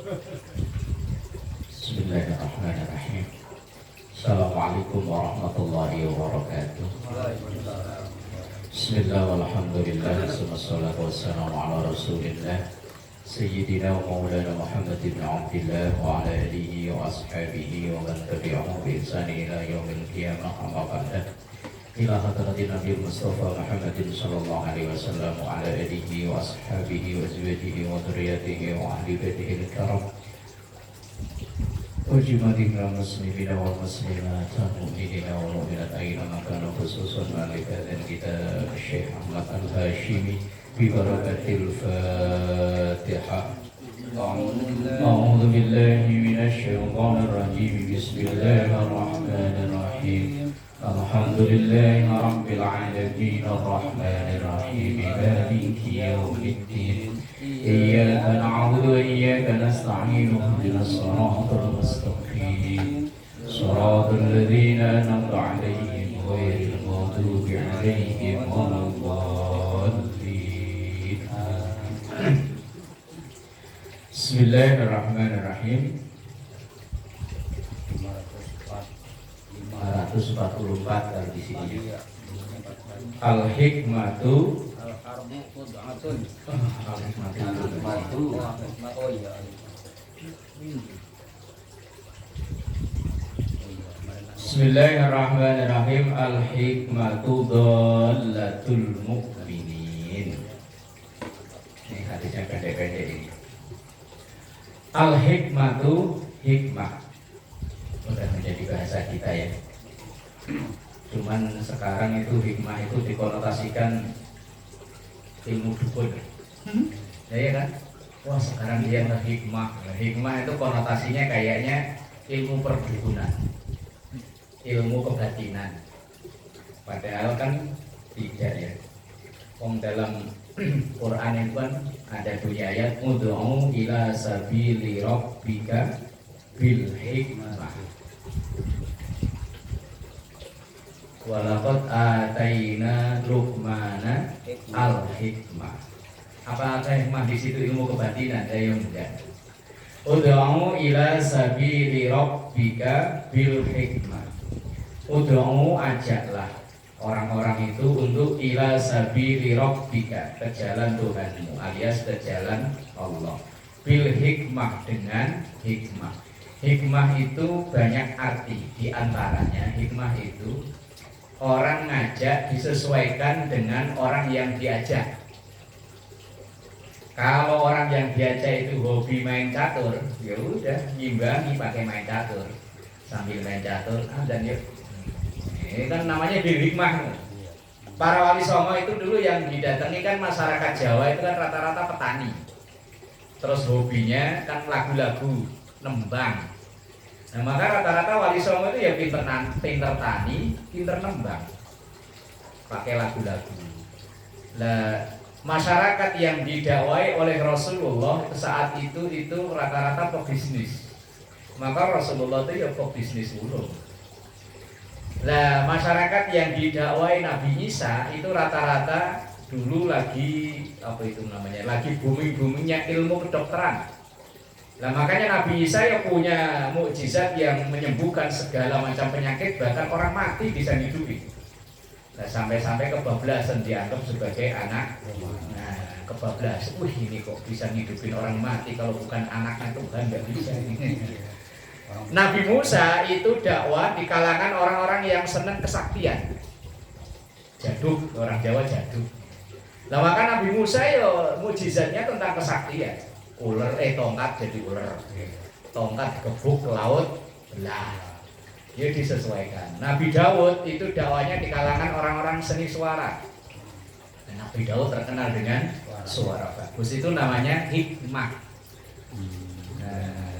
Bismillahirrahmanirrahim. Assalamualaikum warahmatullahi wabarakatuh. Bismillah walhamdulillah wassalatu wassalamu ala rasulillah Sayyidina wa maulana Muhammad ibn Abdillah wa ala alihi wa ashabihi wa man tabi'ahu bi ihsani ila yaumil qiyamah amma ba'da. Ila hadratin Nabi Mustafa Muhammadin sallallahu alaihi wasallam wa ala alihi wa ashabihi wa azwajihi wa dzurriyyatihi wa ahli baitihi al-karam. Ujimatina muslimina wal muslimat mu'minina wal mu'minat aina makana khususun malika dan kita Syekh Ahmad Al-Hashimi bi barakatil Fatihah. A'udzu billahi minasy syaithanir rajim. Bismillahirrahmanirrahim. Alhamdulillahi rabbil alamin arrahmanir rahim maliki yaumiddin. Iyyaka na'budu wa iyyaka nasta'in ihdinas siratal mustaqim siratal ladzina an'amta 'alaihim ghairil maghdubi 'alaihim waladdallin. Bismillahirrahmanirrahim. 544 kalau di sini. Al-hikmatu Bismillahirrahmanirrahim. Al-hikmatu dhallatul mu'minin. Ini hadisnya pendek-pendek ini. Al-hikmatu, hikmah udah menjadi bahasa kita ya. Cuman sekarang itu hikmah itu dikonotasikan ilmu dukun. Ya kan? Wah sekarang dia hikmah. Hikmah itu konotasinya kayaknya ilmu perdukunan, ilmu kebatinan. Padahal kan tidak ya. Dalam Quran itu kan ada bunyi ayat ud'u ila sabili rabbika bil hikmah. Walaqad ataina Luqmana al-hikmah. Apa hikmah di situ? Ilmu kebatinan. Ya enggak. Ud'u ila sabili rabbika bil hikmah. Ud'u, ajaklah orang-orang itu untuk ila sabili rabbika, ke jalan Tuhanmu alias ke jalan Allah. Bil hikmah, dengan hikmah. Hikmah itu banyak arti. Di antaranya hikmah itu orang ngajak disesuaikan dengan orang yang diajak. Kalau orang yang diajak itu hobi main catur, ya udah ngimbangi pakai main catur, sambil main catur. Dan ya, ini kan namanya bil hikmah. Para wali songo itu dulu yang didatangi kan masyarakat Jawa itu kan rata-rata petani. Terus hobinya kan lagu-lagu, nembang. Nah maka rata-rata wali songo itu ya pinter tani, pinter nembang, pakai lagu-lagu. Nah masyarakat yang didakwai oleh Rasulullah saat itu rata-rata pebisnis. Maka Rasulullah itu ya pebisnis dulu. Nah masyarakat yang didakwai Nabi Isa itu rata-rata dulu lagi lagi booming-boomingnya ilmu kedokteran. Nah makanya Nabi Isa ya punya mukjizat yang menyembuhkan segala macam penyakit, bahkan orang mati bisa hidupi. Nah sampai-sampai kebablasan dianggap sebagai anak. Nah kebablasan, ini kok bisa ngidupin orang mati, kalau bukan anaknya Tuhan nggak bisa ini. Nabi Musa itu dakwah di kalangan orang-orang yang senang kesaktian, jaduk, orang Jawa jaduk. Nah maka Nabi Musa ya mukjizatnya tentang kesaktian. Tongkat jadi ular, tongkat dikebuk ke laut belah. Dia disesuaikan. Nabi Daud itu dakwanya di kalangan orang-orang seni suara. Dan Nabi Daud terkenal dengan suara bagus. Itu namanya hikmah. Nah,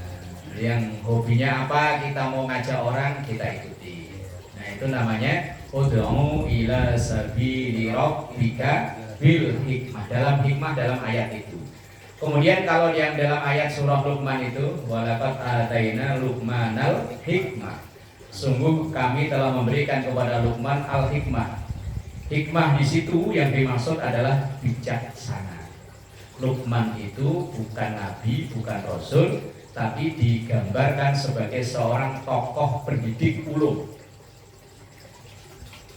yang hobinya apa, kita mau ngajak orang, kita ikuti. Nah itu namanya ud'u ila sabili rabbika bil hikmah. Dalam hikmah, dalam ayat itu. Kemudian kalau yang dalam ayat surah Luqman itu walaqad ataina Luqmanal hikmah. Sungguh kami telah memberikan kepada Luqman al-hikmah. Hikmah di situ yang dimaksud adalah bijaksana. Luqman itu bukan nabi, bukan rasul, tapi digambarkan sebagai seorang tokoh pendidik ulum.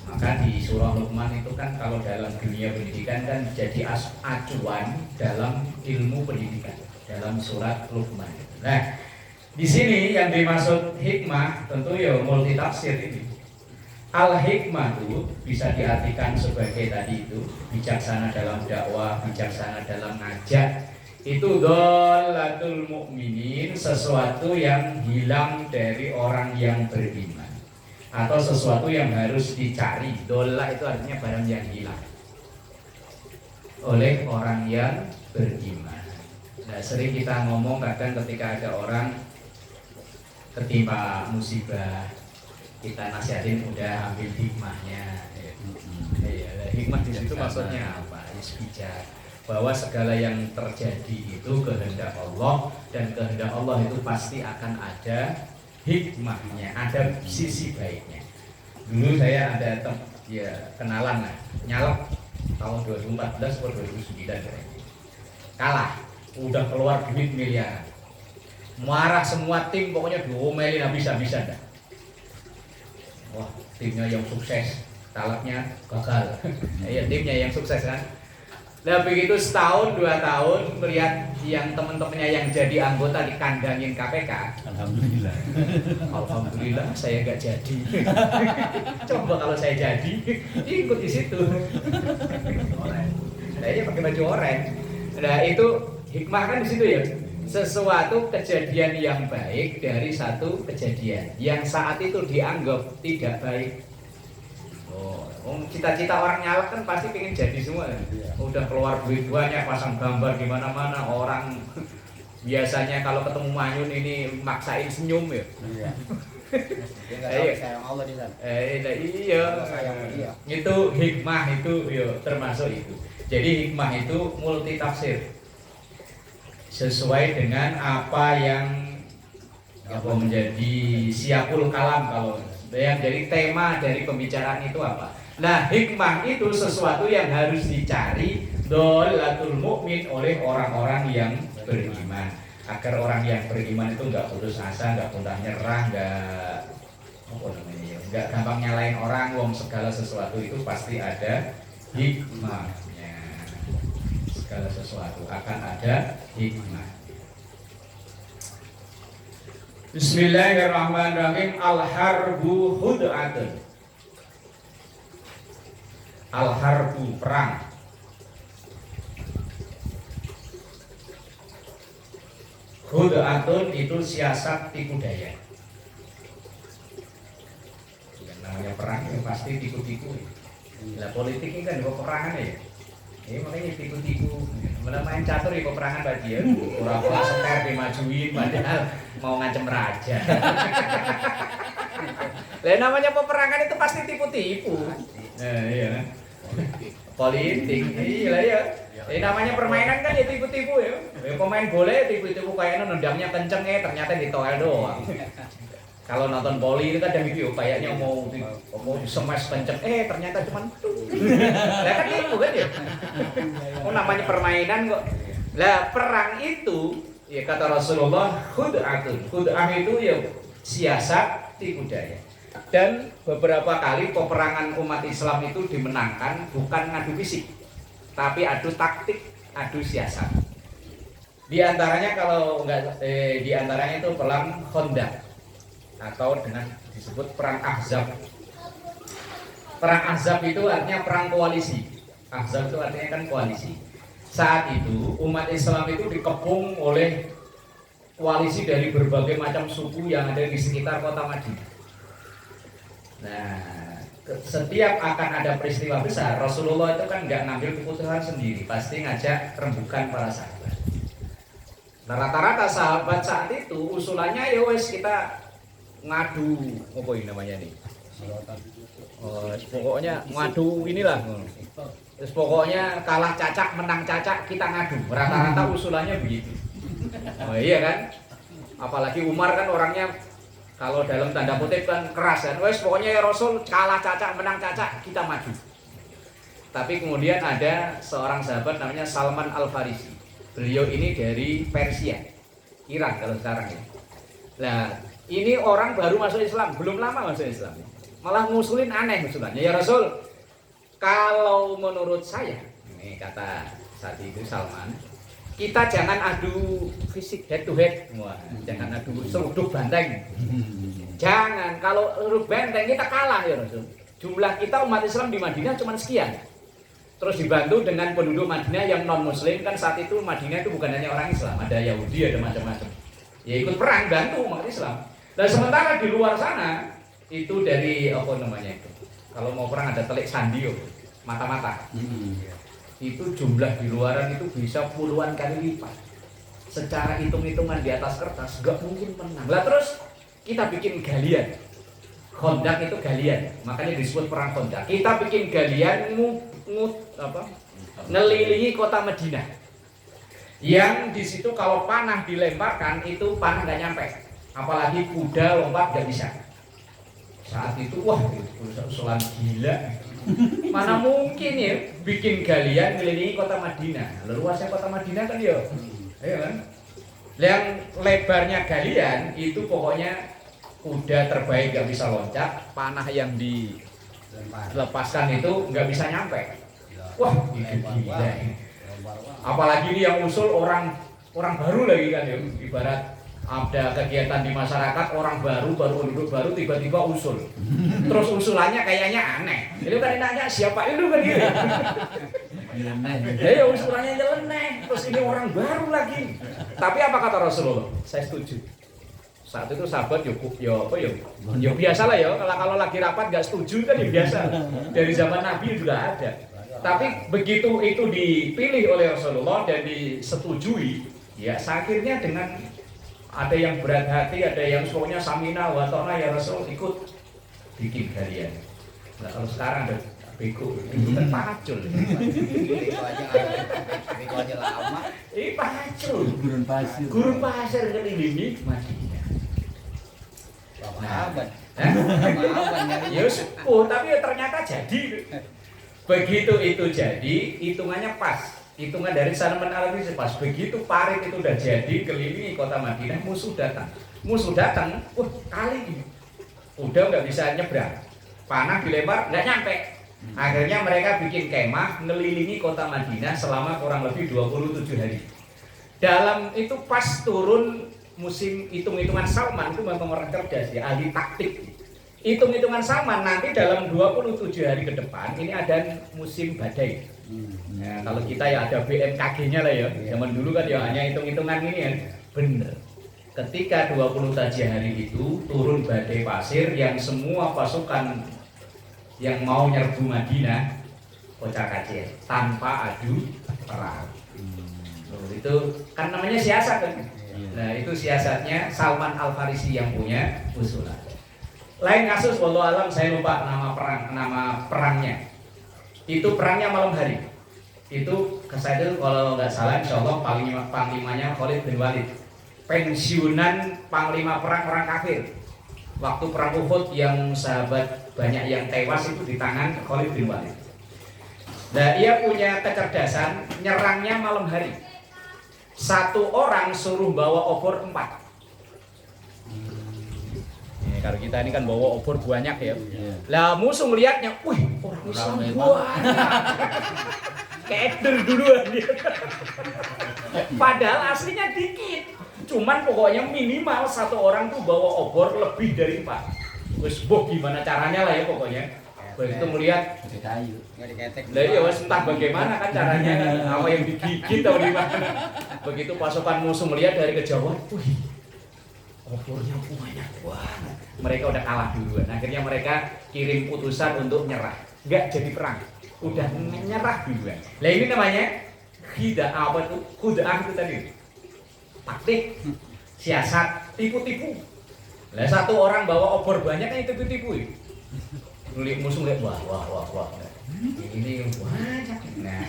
Maka di surah Luqman itu kan kalau dalam dunia pendidikan kan jadi acuan dalam ilmu pendidikan dalam surat Luqman. Nah, di sini yang dimaksud hikmah tentu ya multitafsir ini. Al-hikmah itu bisa diartikan sebagai tadi itu bijaksana dalam dakwah, bijaksana dalam ngajak. Itu dhalatul mukminin, sesuatu yang hilang dari orang yang beriman atau sesuatu yang harus dicari. Dola itu artinya barang yang hilang oleh orang yang beriman. Nah, sering kita ngomong kadang ketika ada orang ketimpa musibah, kita nasihatin udah ambil hikmahnya. Hikmah di situ maksudnya apa? Bijak. Bahwa segala yang terjadi itu kehendak Allah, dan kehendak Allah itu pasti akan ada hikmahnya, ada sisi baiknya. Dulu saya ada kenalan nyalek tahun 2014 atau 2009 kalah, udah keluar duit miliaran, marah semua tim, pokoknya diomelin habis-habisan dah. Wah, timnya yang sukses, talaknya gagal. Ya, timnya yang sukses kan. Nah begitu setahun 2 tahun melihat yang teman-temannya yang jadi anggota dikandangin KPK. Alhamdulillah. Alhamdulillah saya nggak jadi. Coba kalau saya jadi, ikut di situ. Kayaknya pakai baju oranye. Nah itu hikmah kan di situ ya. Sesuatu kejadian yang baik dari satu kejadian yang saat itu dianggap tidak baik. Cita-cita orang nyalek kan pasti pengen jadi semua. Udah keluar duit banyak, pasang gambar di mana-mana, orang biasanya kalau ketemu Manyun ini maksain senyum ya. Iya. Sayang Allah di sana. Iya. Itu hikmah itu ya termasuk itu. Jadi hikmah itu multitafsir. Sesuai dengan apa yang menjadi siapul kalam, kalau yang jadi tema dari pembicaraan itu apa. Nah hikmah itu sesuatu yang harus dicari dhalatul mukmin oleh orang-orang yang beriman, agar orang yang beriman itu nggak putus asa, nggak mudah nyerah, nggak gampang nyalain orang. Wong segala sesuatu itu pasti ada hikmahnya, segala sesuatu akan ada hikmah. Bismillahirrahmanirrahim. Al-harbu hud'atun. Al-harbu perang. Hud'atun itu siasat tipu daya. Yang namanya perang itu pasti tipu-tipu. Nah politik ini kan peperangan ya. Ini makanya tipu-tipu. Main catur ya peperangan bagi ya. Pura-pura seter dimajuin padahal mau ngancem raja. Lah namanya peperangan itu pasti tipu-tipu. Iya kan? Politik. Iya ya. Namanya permainan kan ya tipu-tipu ya. Pemain bola tipu-tipu kayaknya nendangnya kenceng ternyata ditoel doang. Kalau nonton voli itu kan ada video kayaknya mau smash kenceng ternyata cuman lah kan itu kan ya. Namanya permainan kok. Lah perang itu ya kata Rasulullah khud'atun. Khud'ah itu ya siasat tipu daya. Dan beberapa kali peperangan umat Islam itu dimenangkan bukan ngadu fisik, tapi adu taktik, adu siasat. Di antaranya kalau enggak di antaranya itu perang Khandaq atau dengan disebut perang Ahzab. Perang Ahzab itu artinya perang koalisi. Ahzab itu artinya kan koalisi. Saat itu umat Islam itu dikepung oleh koalisi dari berbagai macam suku yang ada di sekitar kota Madinah. Nah, setiap akan ada peristiwa besar, Rasulullah itu kan nggak ngambil keputusan sendiri, pasti ngajak rembukan para sahabat. Nah, rata-rata sahabat saat itu usulannya ya wes kita ngadu, apa ini namanya nih? Pokoknya ngadu inilah. Terus pokoknya kalah cacak, menang cacak, kita ngadu. Rata-rata usulannya begitu. Oh iya kan? Apalagi Umar kan orangnya kalau dalam tanda kutip kan keras kan. Wes pokoknya ya Rasul kalah cacak, menang cacak, kita maju. Tapi kemudian ada seorang sahabat namanya Salman Al-Farisi. Beliau ini dari Persia, Iran kalau sekarang ya. Nah, ini orang baru masuk Islam, belum lama masuk Islam. Malah ngusulin aneh usulannya. Ya Rasul, kalau menurut saya, ini kata saat itu Salman, kita jangan adu fisik head to head, wah, jangan adu seruduk banteng. Jangan, kalau seruduk banteng kita kalah ya Rasul. Jumlah kita umat Islam di Madinah cuma sekian. Terus dibantu dengan penduduk Madinah yang non Muslim, kan saat itu Madinah itu bukan hanya orang Islam, ada Yahudi, ada macam-macam. Ya ikut perang bantu umat Islam. Dan sementara di luar sana itu dari apa namanya itu, kalau mau perang ada telik sandio, mata-mata. Itu jumlah di luaran itu bisa puluhan kali lipat. Secara hitung-hitungan di atas kertas gak mungkin menang. Lah terus kita bikin galian. Khandaq itu galian, makanya disebut perang Khandaq. Kita bikin galian ngelilingi kota Madinah. Yang di situ kalau panah dilemparkan itu panah nggak nyampe, apalagi kuda lompat nggak bisa. Saat itu wah usulan gila. Mana mungkin ya bikin galian ngelilingi kota Madinah. Luasnya kota Madinah kan ya, ayo kan. Yang lebarnya galian itu pokoknya kuda terbaik nggak bisa loncat, panah yang dilepaskan itu nggak bisa nyampe. Wah, gila. Apalagi ini yang usul orang baru lagi kan ya, ibarat ada kegiatan di masyarakat, orang baru penduduk baru tiba-tiba usul. Terus usulannya kayaknya aneh. Itu kan nanya siapa itu kan gitu. Ya usulannya nyeleneh. Terus ini orang baru lagi. Tapi apa kata Rasulullah? Saya setuju. Saat itu sahabat ya biasa lah ya, kalau lagi rapat gak setuju kan ya biasa. Dari zaman Nabi juga ada. Tapi begitu itu dipilih oleh Rasulullah dan disetujui, ya akhirnya dengan ada yang berat hati, ada yang pokoknya samina wa ta'na ya Rasul ikut bikin galian. Nah kalau sekarang ada bego, itu kan pacul. Bego aja lama. Pacul. Gurun pasir ngelilingi Madinah. Abad. Ya tapi ternyata jadi. Begitu itu jadi, hitungannya pas. Hitungan dari Salman Al-Farisi pas. Begitu parit itu udah jadi kelilingi kota Madinah, musuh datang. Kali ini udah nggak bisa nyebrang. Panah dilempar nggak nyampe. Akhirnya mereka bikin kemah ngelilingi kota Madinah selama kurang lebih 27 hari. Dalam itu pas turun musim hitung-hitungan Salman itu memang orang cerdas ya, ahli taktik. Hitung-hitungan Salman nanti dalam 27 hari ke depan ini ada musim badai. Nah, kalau kita ya ada BMKG-nya lah ya. Zaman dulu kan ya hanya hitung-hitungan ini ya. Bener. Ketika 27 hari itu turun badai pasir yang semua pasukan yang mau nyerbu Madinah kocak-kacir tanpa adu perang. Itu kan namanya siasat kan. Nah itu siasatnya Salman Al-Farisi yang punya usulan. Lain kasus, wallahu alam saya lupa nama perangnya. Itu perangnya malam hari. Itu saya itu kalau nggak salah insya Allah panglimanya Khalid bin Walid. Pensiunan panglima perang orang kafir. Waktu perang Uhud yang sahabat banyak yang tewas itu di tangan Khalid bin Walid. Nah ia punya kecerdasan nyerangnya malam hari. Satu orang suruh bawa obor 4. Kalau kita ini kan bawa obor banyak ya. Lah musuh ngelihatnya, wih orang Islam banyak. Keder duluan dia. Padahal aslinya dikit. Cuman pokoknya minimal satu orang tuh bawa obor lebih dari 4. Wes gimana caranya lah ya pokoknya. Begitu melihat kayu, nggak diketek. Lah iya entah bagaimana kan caranya kan, apa yang digigit atau gimana. Begitu pasukan musuh melihat dari kejauhan, wih, obornya banyak banget. Mereka udah kalah duluan. Akhirnya mereka kirim putusan untuk nyerah. Enggak jadi perang. Udah menyerah duluan. Lah ini namanya khida'ah apa itu? Khuda'ah itu tadi. Taktik, siasat, tipu-tipu. Lah satu orang bawa obor banyak kan itu tipu-tipu. Lihat musuh lihat wah. Ini banyak. Nah,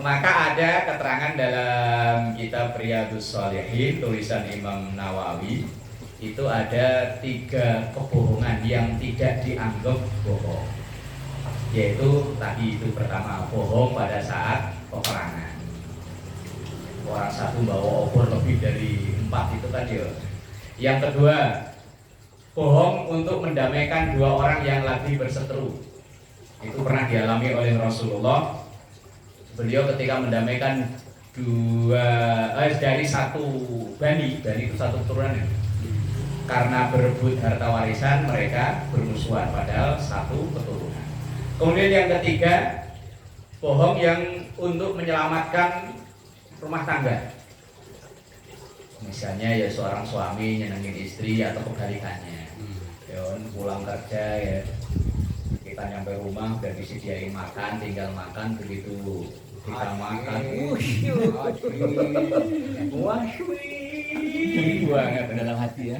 maka ada keterangan dalam kitab Riyadhus Shalihin tulisan Imam Nawawi itu ada 3 kebohongan yang tidak dianggap bohong. Yaitu tadi itu pertama bohong pada saat peperangan. orang satu bawa obor lebih dari 4 itu kan ya. Yang kedua, bohong untuk mendamaikan dua orang yang lagi berseteru. Itu pernah dialami oleh Rasulullah. Beliau ketika mendamaikan dari satu bani itu satu keturunan ya. Karena berebut harta warisan mereka bermusuhan padahal satu keturunan. Kemudian yang ketiga, bohong yang untuk menyelamatkan rumah tangga. Misalnya ya seorang suami nyenengin istri atau kebalikannya. Ya pulang kerja ya kita nyampe rumah udah disediain makan, tinggal makan, begitu kita makan wasyui banget dalam hati ya.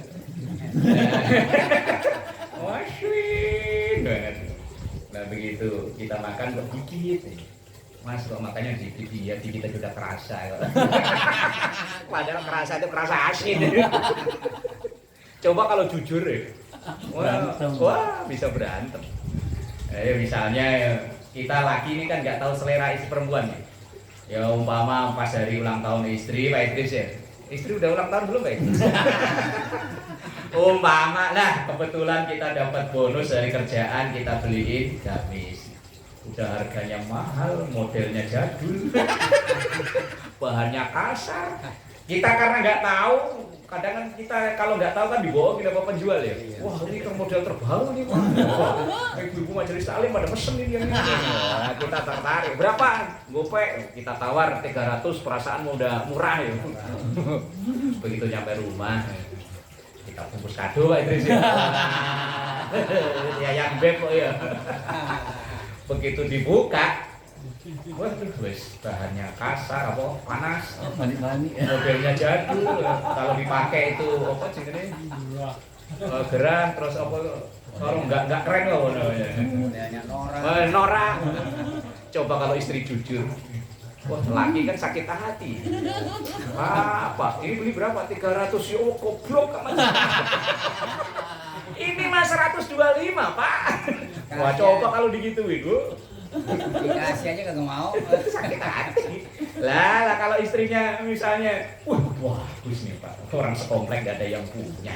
Wasyui banget. Nah begitu kita makan kok dikit, Mas kok makannya dikit ya, dikit aja udah kerasa kok. Padahal kerasa itu kerasa asin. Coba kalau jujur ya, wah bisa berantem. Misalnya ya, kita laki ini kan nggak tahu selera istri perempuan ya. Ya umpama pas hari ulang tahun istri, Pak Idris ya. Istri udah ulang tahun belum Pak Idris? Umpama, nah kebetulan kita dapat bonus dari kerjaan, kita beliin gamis. Udah harganya mahal, modelnya jadul, bahannya kasar. Kita karena nggak tahu, kadang kan kita kalau nggak tahu kan dibohongin sama penjual ya. Wah ini kan model terbaru nih Pak. Ibu-ibu majelis taklim pada pesen ini yang ini. Nah, kita tertarik. Berapa? Gopek. Kita tawar 300, perasaan udah murah ya. Begitu nyampe rumah, kita bungkus kado Pak Idris ya. Ya yang beb kok ya. Begitu dibuka, waduh wes bahannya kasar apa panas, Mani-mani. modelnya jadul. Kalau dipakai itu apa sih ini gerah terus apa kalau nggak keren loh namanya. Modelnya norak. Norak. Coba kalau istri jujur, wah laki kan sakit hati. Apa ini beli berapa? 300 yo goblok kan. Ini mas 125 Pak. Wah coba kalau digituin Bu. Dikasih aja kagak mau. Sakit hati. Lah kalau istrinya misalnya, wah bagus nih Pak, orang sekomplek gak ada yang punya.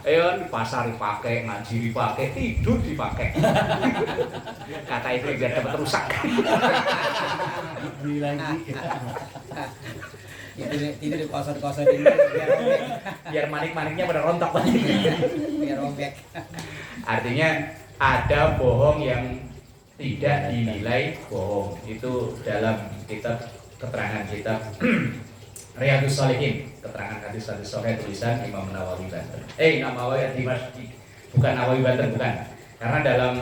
Ayo di pasar dipakai, ngaji dipakai, tidur dipakai. Kata istri biar dapat rusak. Beli lagi. Tidur di kosong-kosong ini biar robek. Biar manik-maniknya pada rontok. Biar robek. Artinya ada bohong yang tidak dinilai bohong. Itu dalam keterangan kitab Riyadhus Shalihin, keterangan hadis sahih tulisan Imam Nawawi Banten. Nawawi Dimashq, bukan Nawawi Banten, bukan. Karena dalam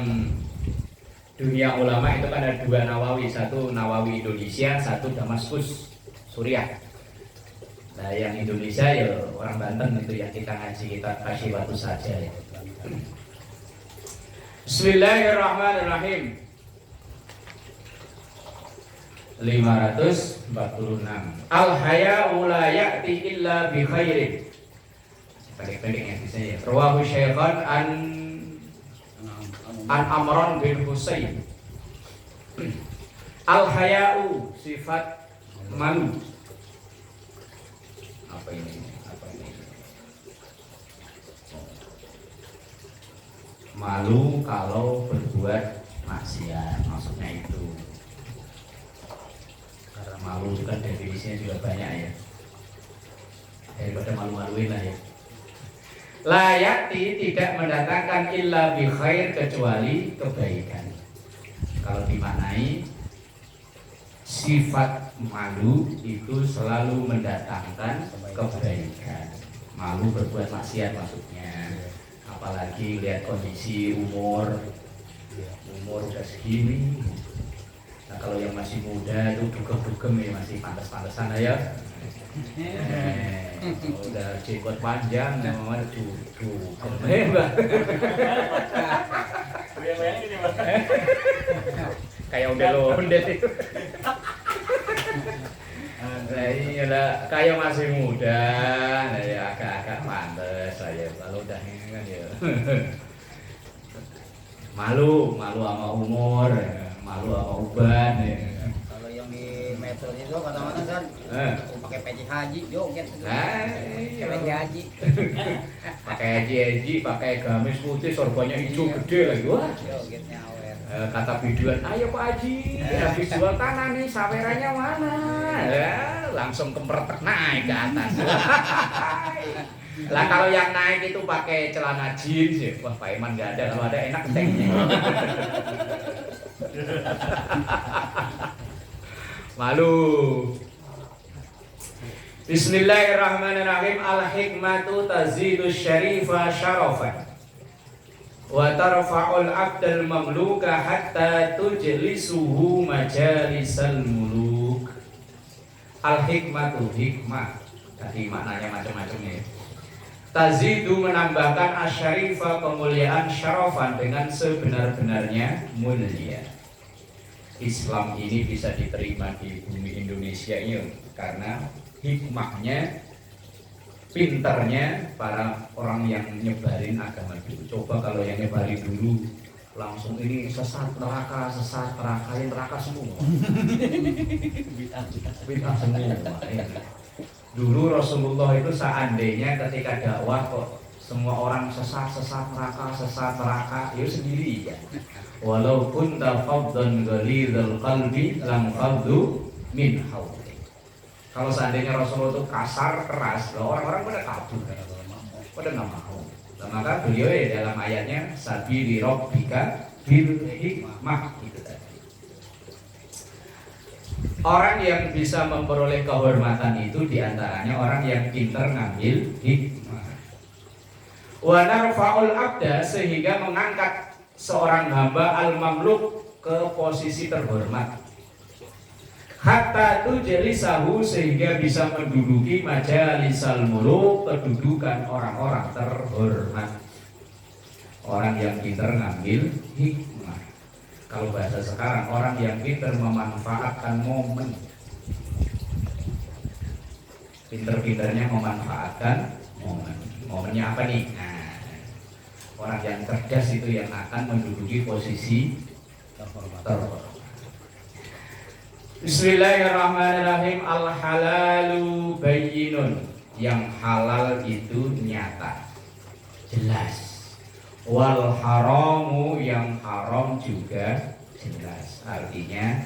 dunia ulama itu kan ada dua Nawawi, satu Nawawi Indonesia, satu Damaskus Suriah. Nah yang Indonesia ya orang Banten itu yang kita ngaji, kita kasih waktu saja ya. Bismillahirrahmanirrahim. 546. Al-haya'u la ya'ti illa bi khairin. Pendek-pendek ya biasanya. Rawahu Syaikhan an Amran bin Husain. Al-haya'u sifat malu. Apa ini? Malu kalau berbuat maksiat, maksudnya itu. Karena malu juga definisinya juga banyak ya. Daripada malu-maluin lah ya. Layati tidak mendatangkan illa bi khair kecuali kebaikan. Kalau dimaknai sifat malu itu selalu mendatangkan kebaikan. Malu berbuat maksiat maksudnya. Apalagi lihat kondisi umur udah segini. Nah kalau yang masih muda itu dugem-dugem ya masih pantas-pantasan lah ya. Udah jenggot panjang, namanya dugem. Kayak ondel-ondel itu. Nah iyalah, kayak masih muda, nah ya agak-agak pantas lah ya. Kalau udah ini kan ya malu sama umur, malu sama uban ya. Kalau yang di Yo kata mana San? Pakai peci haji, joget. Iya. Peci haji. Pakai haji, pakai gamis putih, sorbannya hijau gede lagi. Wah. Jogetnya awer. Kata biduan, ayo Pak Haji, habis jual tanah nih, sawerannya mana? Ya, langsung kempertek naik ke atas. Lah kalau yang naik itu pakai celana jeans ya, wah Pak Iman nggak ada, kalau ada enak keteknya. Malu. Bismillahirrahmanirrahim. Al-hikmatu tazidu syarifa syarafan wa tarfa'ul abdal mamluka hatta tujlisuhu majalisal muluk. Al-hikmatu, hikmah. Tadi maknanya macam-macam ya. Tazidu menambahkan asyarifa kemuliaan syarafan dengan sebenar-benarnya mulia. Islam ini bisa diterima di bumi Indonesia ini karena hikmahnya, pinternya para orang yang nyebarin agama dulu. Coba kalau yang nyebarin dulu langsung ini sesat neraka yang neraka semua. Bid'ah semua. Dulu Rasulullah itu seandainya ketika dakwah kok semua orang sesat neraka, ya sendiri ya. Walaupun tafaddan ghalidhal qalbi lam faddu min hawli. Kalau seandainya Rasulullah itu kasar, keras, orang-orang pada kabur, pada nggak mau. Nah, maka beliau ya dalam ayatnya sabili rabbika bil hikmah itu tadi. Orang yang bisa memperoleh kehormatan itu diantaranya orang yang pintar ngambil hikmah. Wa narfa'ul abda, sehingga mengangkat seorang hamba al-mamluk ke posisi terhormat. Hatta tujlisahu, sehingga bisa menduduki majalisal muluk, kedudukan orang-orang terhormat. Orang yang pintar ngambil hikmah. Kalau bahasa sekarang, orang yang pintar memanfaatkan momen. Pintar-pintarnya memanfaatkan momen. Momennya apa nih? Nah, orang yang cerdas itu yang akan menduduki posisi terhormat. Bismillahirrahmanirrahim. Al-halalu bayyinun. Yang halal itu nyata, jelas. Wal haramu, yang haram juga jelas. Artinya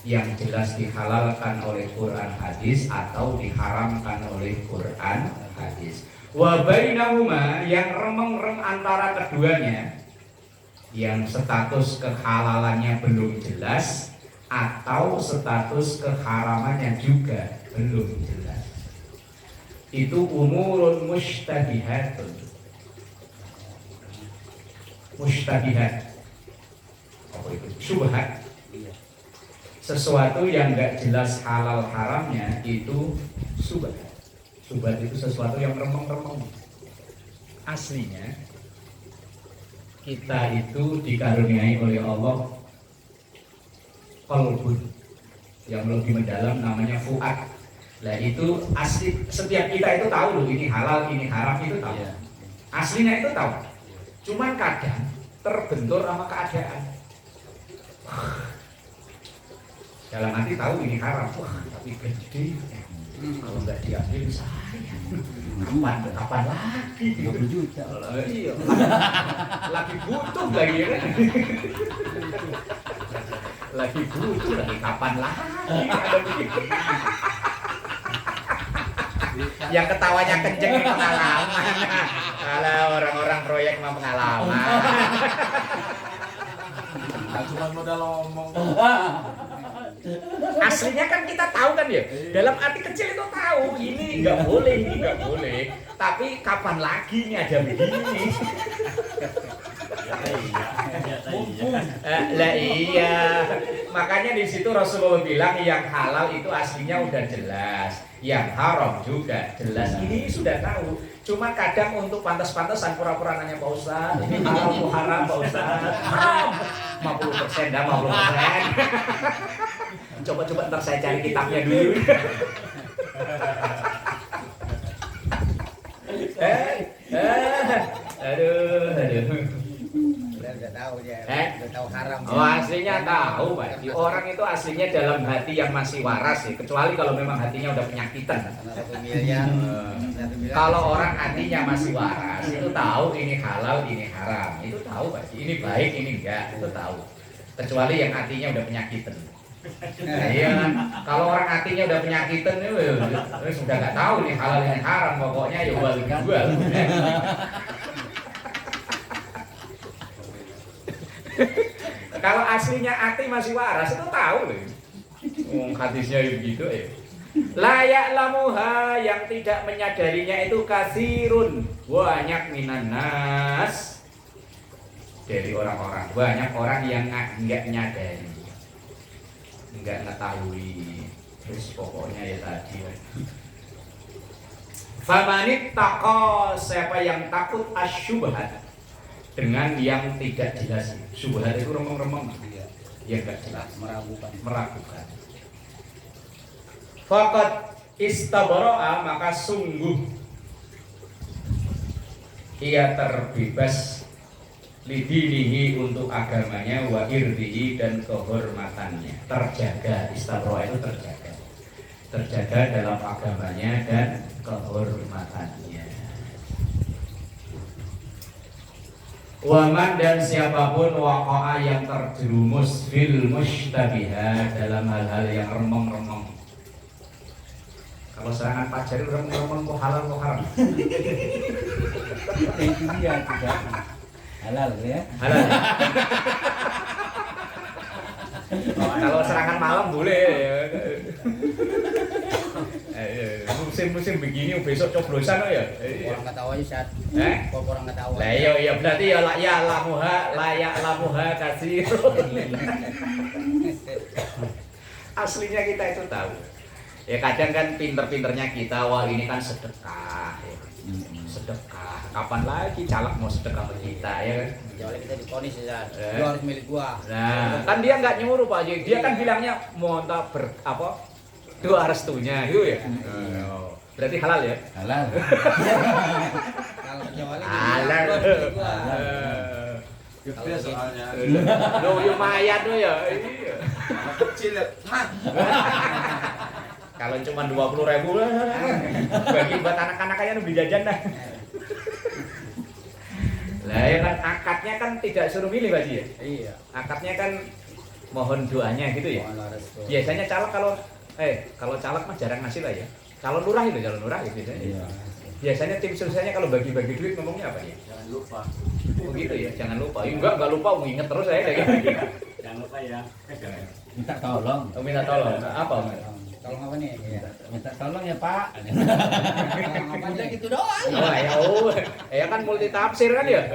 yang jelas dihalalkan oleh Quran hadis atau diharamkan oleh Quran hadis. Wa bainahuma, yang remeng-rem antara keduanya, yang status kehalalannya belum jelas atau status keharamannya juga belum jelas. Itu umurun mustabihatun. Mustabihat, apa itu? Syubhat. Sesuatu yang nggak jelas halal haramnya itu syubhat. Syubhat itu sesuatu yang remeng-remeng. Aslinya kita itu dikaruniai oleh Allah qalbun yang lebih mendalam, namanya fuad. Nah itu asli, setiap kita itu tahu loh, ini halal, ini haram, itu tahu. Aslinya itu tahu. Cuman kadang terbentur sama keadaan. Dalam hati tahu ini haram, wah tapi gede. Kalau nggak diambil saya, kapan lagi? 30 juta. Iya. Lagi butuh lagi ya kan? Lagi butuh lagi, kapan lagi? Ada begitu. Yang ketawanya kenceng nih pengalaman. Kalau orang-orang proyek mah pengalaman. Cuma modal ngomong. Aslinya kan kita tahu kan ya. Dalam arti kecil itu tahu ini nggak boleh, ini nggak boleh. Tapi kapan lagi nih ada begini? Lah iya. Makanya di situ Rasulullah bilang yang halal itu aslinya udah jelas, yang haram juga jelas. Ini sudah tahu. Cuma kadang untuk pantas-pantasan pura-pura nanya Pak Ustaz, ini halal atau haram Pak Ustaz? Haram. 50% dah, 50%. Coba-coba ntar saya cari kitabnya dulu. Aduh. Udah tahu ya. tahu haram. Oh aslinya tahu Pak. Orang itu aslinya dalam hati yang masih waras ya. Kecuali kalau memang hatinya udah penyakitan. Karena 1 miliar. Kalau orang hatinya masih waras itu tahu ini halal, ini haram. Itu tahu Pak. Ini baik, ini enggak. Itu tahu. Kecuali yang hatinya udah penyakitan. Iya kan? Kalau orang hatinya udah penyakitan sudah nggak tahu nih halal ini haram. Pokoknya ya jual. Kalau aslinya hati masih waras itu tahu loh. Hadisnya begitu ya. Layak lamuha yang tidak menyadarinya itu kasirun banyak minan nas dari orang-orang, banyak orang yang nggak nyadari, nggak mengetahui. Terus pokoknya ya tadi. Famanit tako, siapa yang takut asyubhat dengan yang tidak jelas. Syubhat itu remeng-remeng yang nggak jelas, meragukan. Faqad istabara'a, maka sungguh ia terbebas lidinihi untuk agamanya, wa irdihi dan kehormatannya, terjaga. Istabara'a itu terjaga dalam agamanya dan kehormatannya. Waman dan siapapun waqa'a yang terjerumus fil mushtabihat dalam hal-hal yang remeng-remeng. Kalau serangan pacar itu remeng-remeng kok halal kok haram. Itu dia juga halal ya. Halal. Kalau serangan malam boleh ya. Musim-musim begini besok coblosan ya. Orang nggak tahu aja saat. Eh? Orang nggak tahu. Lah iya berarti ya layak lamuha kasih. Aslinya kita itu tahu. Ya kadang kan pinter-pinternya kita, wah ini kan sedekah ya. Sedekah, kapan lagi caleg mau sedekah ke kita ya kan? Kecuali kita diponis ya, lu harus milik gua. Nah, kan dia nggak nyuruh Pak Haji, dia kan bilangnya monta doa restunya gitu ya. Berarti halal ya? Halal. Kalau kecuali Halal. Gede soalnya. Lo lumayan lo ya. Iya. Kecil ya. Kalau cuma 20.000 bagi buat anak-anak kaya beli jajan dah. Lah ya kan akadnya kan tidak suruh milih Pak Haji ya. Iya. Akadnya kan mohon doanya gitu ya. Biasanya caleg kalau caleg mah jarang ngasih lah ya. Calon lurah itu biasanya. Iya. Biasanya tim suksesnya kalau bagi-bagi duit ngomongnya apa ya? Jangan lupa. Oh gitu ya, jangan lupa. Enggak lupa, mau inget terus saya kayak gitu. Jangan lupa ya. Minta tolong. Oh, minta tolong. Apa? Tolong apa nih? Iya. Minta tolong ya Pak. Tolong apa Udah nih? gitu doang. Ya kan multi tafsir kan ya?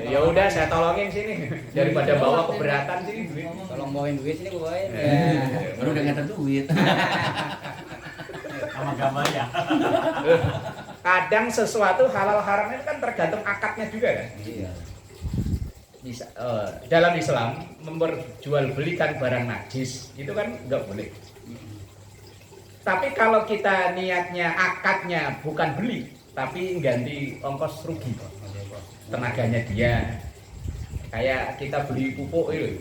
Ya udah saya tolongin sini daripada bawa keberatan sini duit. Tolong bawain duit sini gua bawain. Baru udah ngantar duit. Sama gambar ya. Kadang sesuatu halal haram itu kan tergantung akadnya juga kan. Iya. Bisa dalam Islam memperjualbelikan barang najis itu kan nggak boleh. Tapi kalau kita niatnya akadnya bukan beli, tapi ganti ongkos rugi, tenaganya dia. Kayak kita beli pupuk itu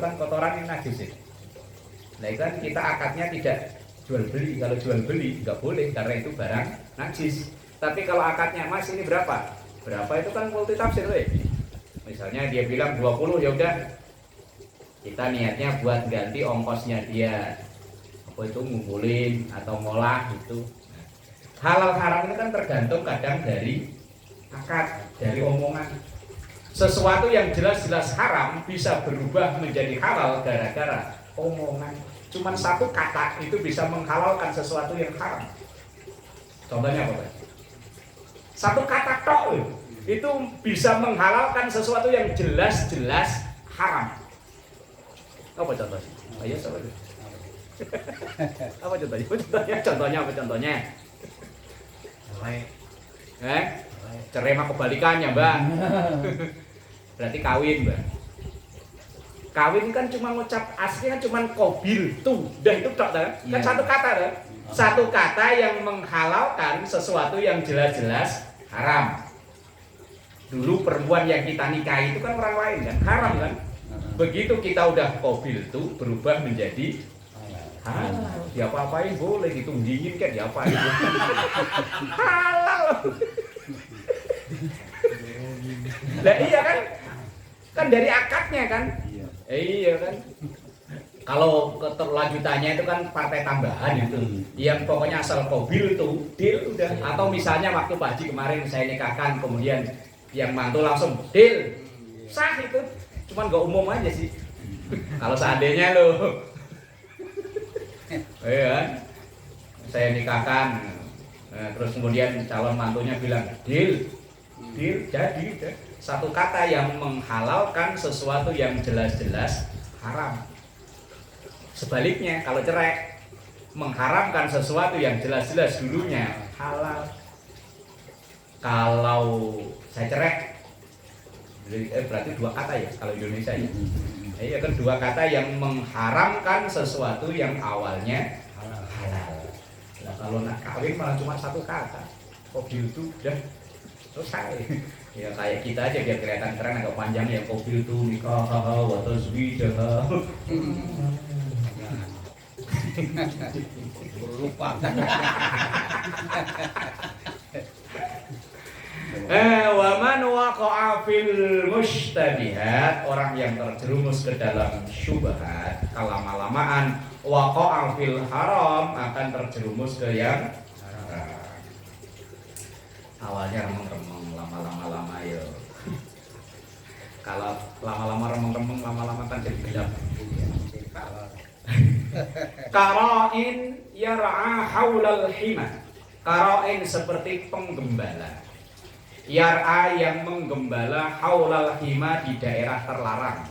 kan kotoran yang najis ya. Nah itu kan kita akadnya tidak jual beli. Kalau jual beli nggak boleh karena itu barang najis. Tapi kalau akadnya Mas ini berapa itu kan multi tafsir ya. Misalnya dia bilang 20, ya udah kita niatnya buat ganti ongkosnya dia. Apa itu ngumpulin atau ngolah gitu. Halal haram itu kan tergantung kadang dari akad, dari omongan. Sesuatu yang jelas-jelas haram bisa berubah menjadi halal gara-gara omongan. Cuman satu kata itu bisa menghalalkan sesuatu yang haram. Contohnya apa, Pak? Satu kata tok itu bisa menghalalkan sesuatu yang jelas-jelas haram. Apa contohnya? Ayo coba. Apa contohnya? Contohnya? Cerai mah kebalikannya, Mbak. Berarti kawin, Mbak. Kawin kan cuma ngucap aslinya cuma kobil tuh, udah itu tok kan? Kan satu kata kan? Satu kata yang menghalalkan sesuatu yang jelas-jelas haram. Dulu perempuan yang kita nikahi itu kan orang lain kan, haram kan. Begitu kita udah qabil itu berubah menjadi halal. Diapa-apain boleh, hitung dingin kan diapain. Halal. Lah iya kan? Kan dari akadnya kan? Iya kan? Kalau keterlanjutannya itu kan partai tambahan itu. Yang pokoknya asal qabil itu deal udah. Atau misalnya waktu Pak Haji kemarin saya nikahkan kemudian yang mantu langsung deal. Sah itu. Cuman nggak umum aja sih. Kalau seandainya lo, iya kan? Saya nikahkan, nah, terus kemudian calon mantunya bilang deal, jadi udah. Satu kata yang menghalalkan sesuatu yang jelas-jelas haram. Sebaliknya kalau cerai mengharamkan sesuatu yang jelas-jelas dulunya halal. Kalau saya cerai berarti dua kata ya kalau Indonesia ya. Iya kan dua kata yang mengharamkan sesuatu yang awalnya halal. Nah, kalau nak kawin malah cuma satu kata. Qabil itu udah selesai. Ya kayak kita aja biar kelihatan keren agak panjang ya, qabil itu nikah wa tazwijah. Lupa. Wa man waqa'a fil mushtabihat, orang yang terjerumus ke dalam syubhat kelama-lamaan, waqa'a fil haram, akan terjerumus ke yang haram. Awalnya remeng-remeng, lama-lama ya. Kalau lama-lama remeng-remeng, lama-lama kan jadi gelap. Qara'in yar'a haulal hima. Qara'in seperti penggembala. Yar'a yang menggembala haulal hima di daerah terlarang.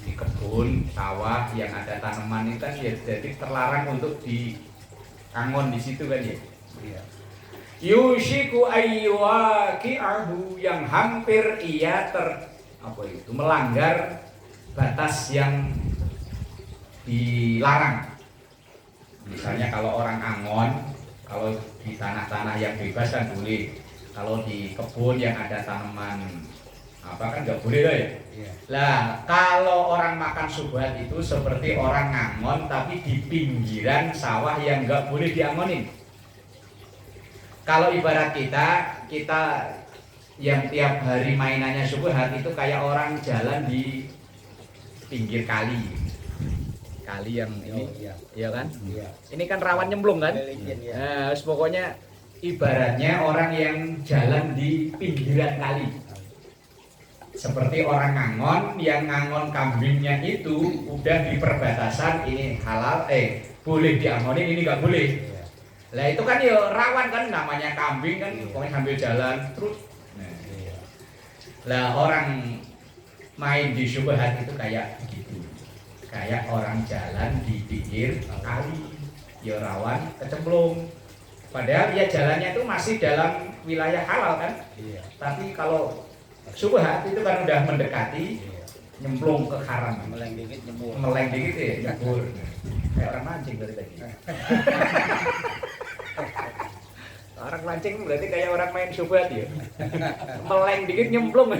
Di kebun, sawah yang ada tanaman itu kan ya jadi terlarang untuk diangon di situ kan ya. Yushiku ayyuwaqi'ahu, yang hampir ia melanggar batas yang dilarang. Misalnya kalau orang angon, kalau di tanah-tanah yang bebas kan boleh. Kalau di kebun yang ada tanaman apa kan nggak boleh lah ya. Lah kalau orang makan syubhat itu seperti orang ngangon tapi di pinggiran sawah yang nggak boleh diangonin. Kalau ibarat kita yang tiap hari mainannya syubhat itu kayak orang jalan di pinggir kali yang ini, ya kan? Ini kan rawan nyemplung kan? Nah, pokoknya ibaratnya orang yang jalan di pinggiran kali. Seperti orang ngangon, yang ngangon kambingnya itu udah di perbatasan, ini halal, boleh diangonin, ini nggak boleh. Lah itu kan ya rawan kan, namanya kambing kan, pokoknya sambil jalan terus. Lah orang main di syubhat itu kayak begitu, kayak orang jalan di pinggir kali, ya rawan kecemplung. Padahal ya jalannya itu masih dalam wilayah halal kan. Tapi kalau syubhat itu kan udah mendekati, nyemplung ke haram. Meleng dikit nyebur. Meleng dikit ya nyebur. Kayak orang mancing dari tadi. Orang mancing berarti kayak orang main syubhat ya. Meleng dikit nyemplung.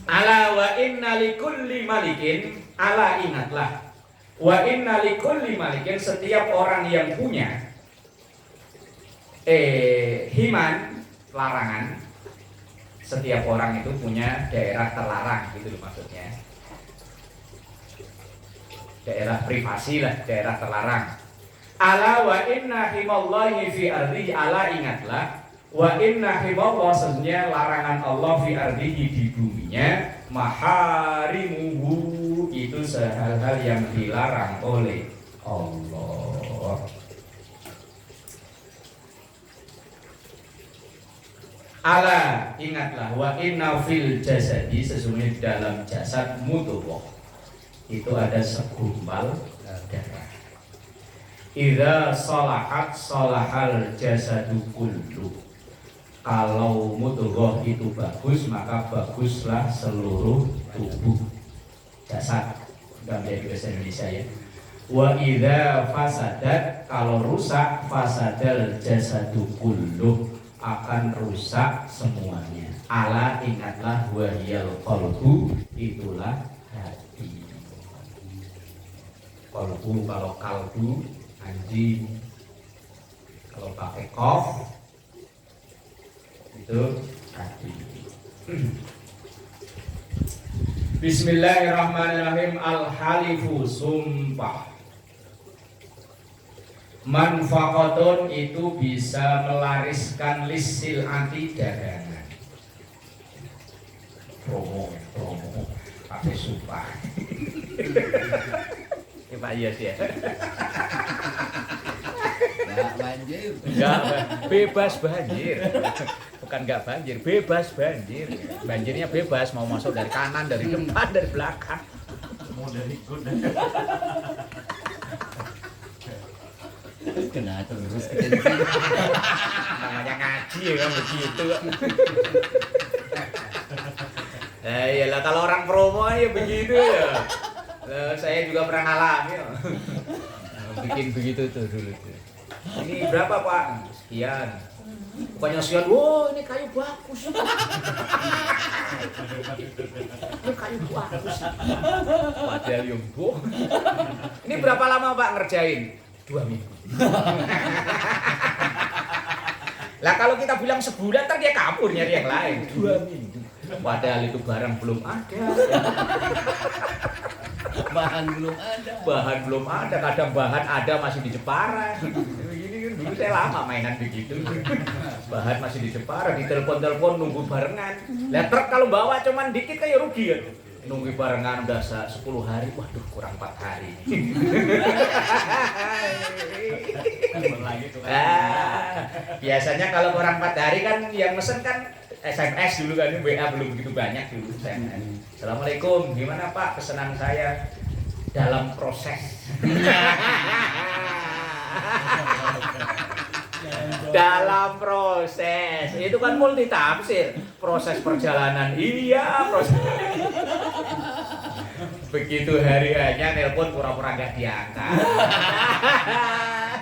Ala wa inna likulli malikin, ala ingatlah, wa inna likulli malikin, setiap orang yang punya himan, larangan. Setiap orang itu punya daerah terlarang, gitu loh maksudnya. Daerah privasi lah, daerah terlarang. Ala wa inna himallahi fi ardi, ala ingatlah, wa inna himallah, sesungguhnya larangan Allah fi ardihi, di buminya, maharimuhu, itu hal-hal yang dilarang oleh Allah. Ala ingatlah, wa inna fil jasadi, sesungguhnya di dalam jasad mudghah itu ada segumpal darah. Idza salahat salahal jasadu kullu. Kalau mudghah itu bagus, maka baguslah seluruh tubuh jasad. Dalam bahasa Indonesia ya. Wa idza fasadat, kalau rusak, fasadal jasadu kulluh, akan rusak semuanya. Ala ingatlah wahiyal qalbu, itulah hati. Qalbu kalau kalbu anjing, kalau pakai qaf itu hati. Bismillahirrahmanirrahim. Al-halifu, sumpah. Manfaqatun, itu bisa melariskan lisil anti dagangan. Promo pakai sumpah. Ya Pak, iya sih ya. Enggak banjir. Enggak, bebas banjir. Bukan enggak banjir, bebas banjir. Banjirnya bebas, mau masuk dari kanan, dari depan, dari belakang. Mau dari kuda. Kena terus ke sini. Namanya ngaji ya kan begitu. Iyalah kalau orang promo ya begitu ya. Saya juga pernah ngalamin. Bikin begitu tuh dulu tuh. Ini berapa Pak? Sekian. Bukannya sekian, wow ini kayu bagus. Ini kayu bagus. Padahal yang boh. Ini berapa lama Pak ngerjain? 2 minggu. Lah kalau kita bilang sebulan, ntar dia kabur nyari yang lain. 2 minggu. Padahal itu barang belum ada. Bahan belum ada. Bahan belum ada, kadang bahan ada masih di Jepara. Begini kan dulu saya lama mainan begitu. Bahan masih di Jepara, ditelepon-telepon nunggu barengan. Lah truk kalau bawa cuman dikit kayak rugi kan. Nunggu barengan udah 10 hari, waduh kurang 4 hari. Biasanya kalau kurang 4 hari kan yang mesen kan SMS dulu kan, WA belum begitu banyak dulu. Assalamualaikum, gimana Pak pesanan saya? Dalam proses. Dalam proses, itu kan multi tafsir. Proses perjalanan, iya proses. Begitu hari hanya nelpon pura-pura nggak diangkat.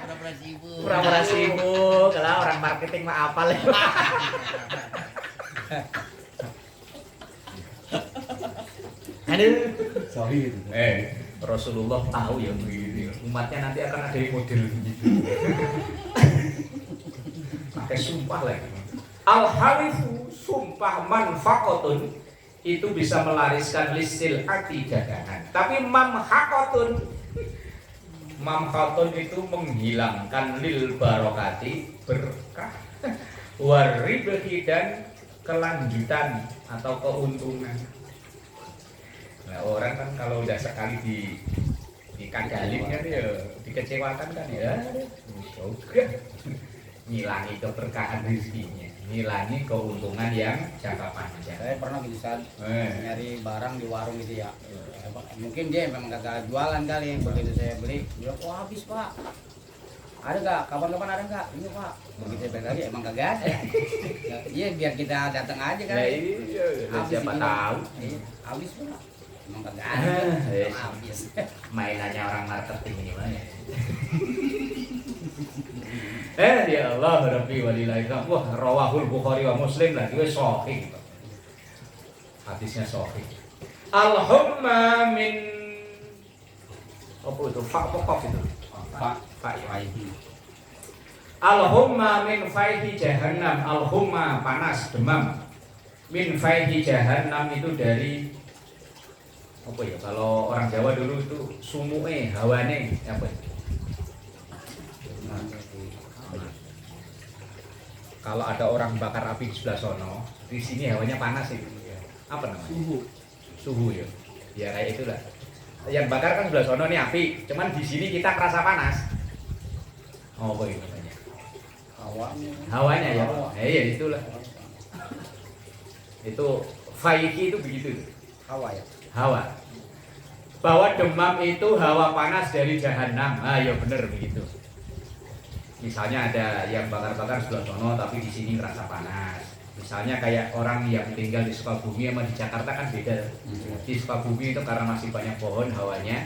Pura-pura sibuk. Pura-pura sibuk, kalau orang marketing mah apal. Aduh, Sorry. Rasulullah tahu ya begini. Umatnya nanti akan ada yang model begitu. Pakai sumpah lagi. Al-halifu, sumpah manfaqatun, itu bisa melariskan lisil hati dagangan. Tapi mamhaqatun itu menghilangkan lil barokati, berkah, waribhi, dan kelanjutan atau keuntungan. Nah, orang kan kalau udah sekali dikadalin kan ya, dikecewakan kan ya, ngilangi keberkahan rezekinya, ngilangi keuntungan yang jangka panjang. Saya pernah gitu saat nyari barang di warung gitu ya. Mungkin dia memang kagak jualan kali. Begitu saya beli, dia bilang, "Oh habis Pak. Ada nggak? Kapan-kapan ada nggak?" "Iya Pak." Begitu saya balik lagi, emang kagak ada. Iya biar kita datang aja kan. Nah, iya, siapa tahu. Iya, habis Pak. Emang kagak ada. Habis. Mainannya orang marketing ini mah ya. Ya Allah, Rabbi walillahil hamd. Wah, rawahul Bukhari wa Muslim lagi wis sahih. Hadisnya sahih. Allahumma min apa itu? Fa apa itu? Fa ya. Allahumma min faihi jahannam. Allahumma panas, demam. Min faihi jahannam itu dari apa ya? Kalau orang Jawa dulu itu sumuke, hawane apa itu? Kalau ada orang bakar api di sebelah sono, di sini hawanya panas itu. Apa namanya? Suhu ya. Ya kayak itulah. Yang bakar kan sebelah sono nih api, cuman di sini kita kerasa panas. Oh, apa itu namanya? Hawanya ya. Iya itulah. Itu faiki itu begitu. Hawa ya. Hawa. Bahwa demam itu hawa panas dari jahanam. Ah ya bener begitu. Misalnya ada yang bakar-bakar sebelah sono tapi di sini ngerasa panas. Misalnya kayak orang yang tinggal di Sukabumi sama di Jakarta kan beda. Di Sukabumi itu karena masih banyak pohon hawanya.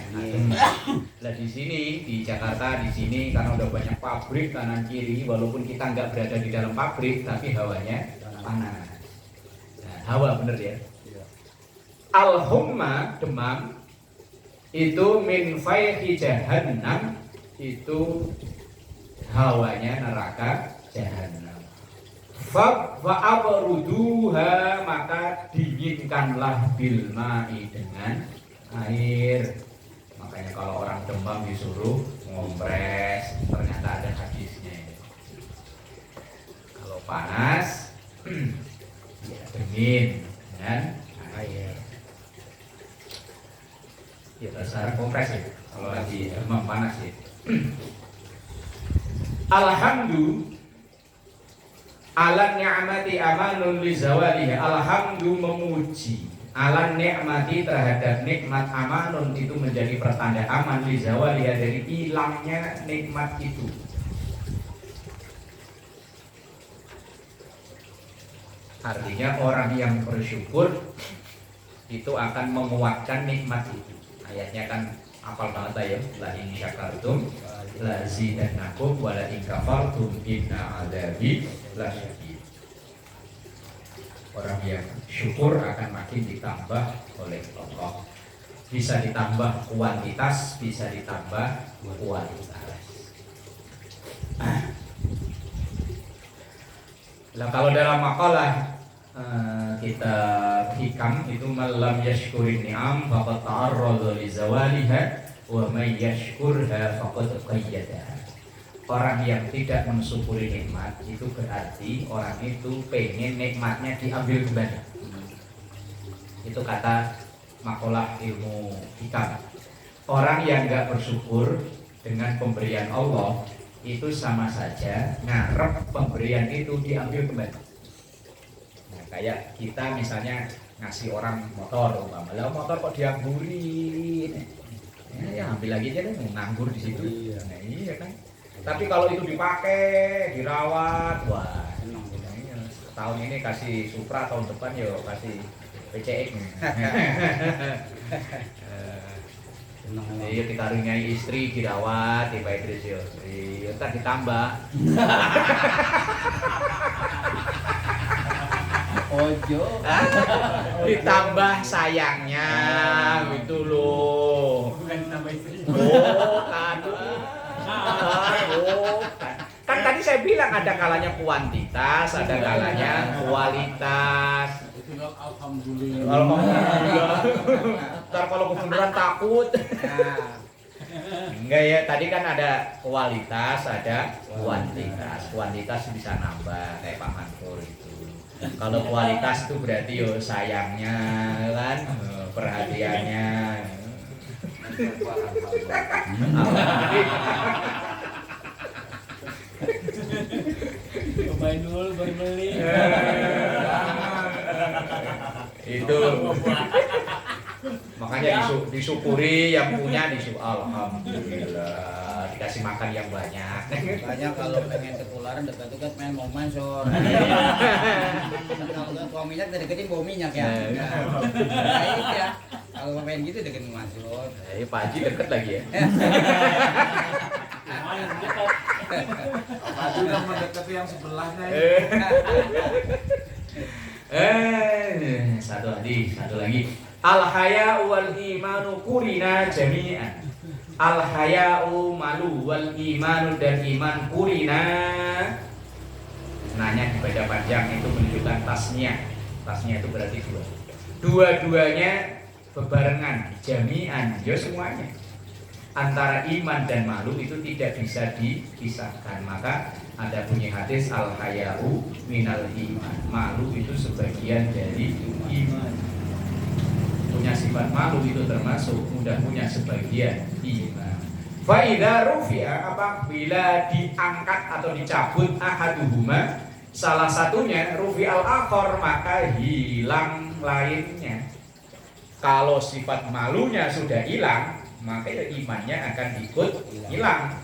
Nah di sini di Jakarta di sini karena udah banyak pabrik kanan kiri, walaupun kita nggak berada di dalam pabrik tapi hawanya panas. Nah, hawa bener ya. Al-humma demam itu min fayhi jahannam, itu hawanya neraka jahanam. Fa'abruduha, maka dinginkanlah bil ma'i, dengan air. Makanya kalau orang demam disuruh ngompres, ternyata ada hadisnya. Kalau panas ya dingin dengan air. Ya dasar kompres ya. Kalau lagi demam panas ya. Alhamdulillah ala ni'mati amanun li zawaliha. Alhamdu, memuji ala ni'mati, terhadap nikmat, amanun itu menjadi pertanda aman, li zawaliha, dari hilangnya nikmat itu. Artinya orang yang bersyukur itu akan menguatkan nikmat itu. Ayatnya kan apal banget ya, la in syakartum la zidannakum wa la in kafartum inna adzabi lasyadid. Orang yang syukur akan makin ditambah oleh Allah. Bisa ditambah kuantitas, bisa ditambah kualitas. Nah, kalau dalam makalah kita hikam itu malam yashkurin ni'am faqad ta'arrada li zawaliha wa may yashkurha faqad qayyadaha. Orang yang tidak mensyukuri nikmat itu berarti orang itu pengen nikmatnya diambil kembali. Itu kata makalah ilmu hikam. Orang yang enggak bersyukur dengan pemberian Allah itu sama saja ngarep pemberian itu diambil kembali. Nah, kayak kita misalnya ngasih orang motor, umpamanya motor kok dianggurin, ya ambil lagi aja deh, nganggur di situ. Nah, iya kan. Tapi kalau itu dipakai, dirawat, wah, tahun ini kasih Supra, tahun depan yo kasih PCX. Iya, dikaruniai istri, dirawat, di Pak Idris yo. Ntar ditambah. Ojo. Ditambah sayangnya, gitu loh. Bukan tambah istri. Oh, kan tadi saya bilang ada kalanya kuantitas, ada kalanya kualitas. Itu alhamdulillah. Alhamdulillah. Ntar kalau kebenaran takut. Enggak ya, tadi kan ada kualitas, ada kuantitas. Kuantitas bisa nambah kayak Pak Manfur itu. Kalau kualitas itu berarti yo sayangnya kan, perhatiannya. Cobain dulu baru beli. Itu makanya disyukuri, yang punya alhamdulillah, dikasih makan yang banyak. Banyak kalau pengen ketularan dekat-dekat main mau mansor. Kalau tua minyak deketin bau minyak ya. Nah, itu ya. Kalau pengen gitu deketin mansor. Pak Haji deket lagi ya. Aku udah mendekati yang sebelahnya. Satu lagi. Al-haya'u wal imanu kurina jami'an. Al-haya'u malu wal imanu, dan iman kurina. Nanya di beda panjang itu menunjukkan tasnya. Tasnya itu berarti dua. Dua-duanya bebarengan, jami'an, ya semuanya. Antara iman dan malu itu tidak bisa dipisahkan. Maka ada bunyi hadis al-haya'u minal iman. Malu itu sebagian dari iman. Punya sifat malu itu termasuk mudah punya sebagian iman. Fa idza rufi'a, apabila diangkat atau dicabut ahaduhuma, salah satunya, rufi'al akhar, maka hilang lainnya. Kalau sifat malunya sudah hilang, maka ya imannya akan ikut hilang.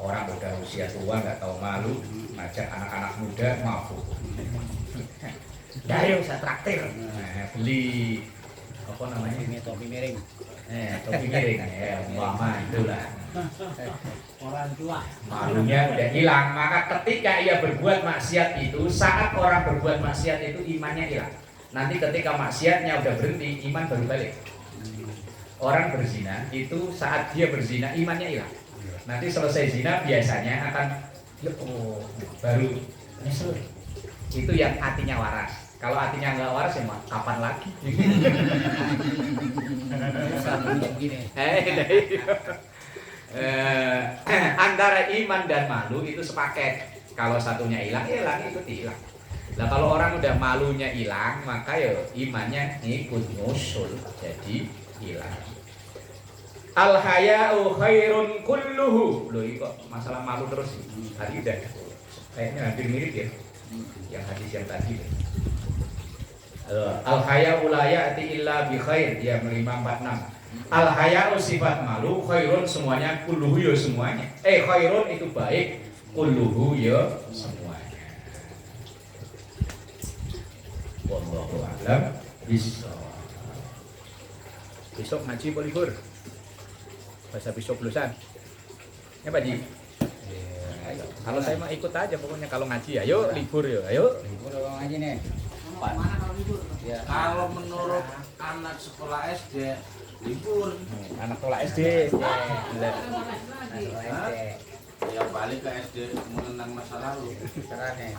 Orang udah usia tua nggak tahu malu, ngajak anak-anak muda mabuk. Ayo saya traktir. Nah, beli apa namanya? Ini topi miring. Topi miring. Ya, umpama itulah. Orang tua. Malunya udah hilang. Maka ketika ia berbuat maksiat itu, saat orang berbuat maksiat itu imannya hilang. Nanti ketika maksiatnya udah berhenti, iman baru balik. Orang berzina itu saat dia berzina imannya hilang. Nanti selesai zina biasanya akan baru nyesel. Itu yang hatinya waras. Kalau hatinya nggak waras ya kapan lagi? Antara iman dan malu itu sepaket. Kalau satunya hilang, ya hilang itu hilang. Nah kalau orang udah malunya hilang, maka ya imannya ikut nyusul, jadi hilang. Al haya'u khairun kulluhu. Loh ini kok masalah malu terus. Tadi udah kayaknya hampir mirip ya. Yang hadis yang tadi. Al haya'u la ya'ti illa bi khair. Ya 546. Al haya'u sifat malu, khairun semuanya, kulluhu ya semuanya. Khairun itu baik, kulluhu ya semuanya. Wallahu a'lam bishawab. Besok ngaji apa libur? Bahasa besok lusan. Ya Pak Ji. Ayo. Kalau saya mau ikut aja pokoknya kalau ngaji ayo libur ya. Ayo. Libur orang ngaji nih. Mana kalau libur? Ya. Kalau menurut anak sekolah SD libur. Anak sekolah SD. Ya balik ke SD mengenang masa lalu. Terane.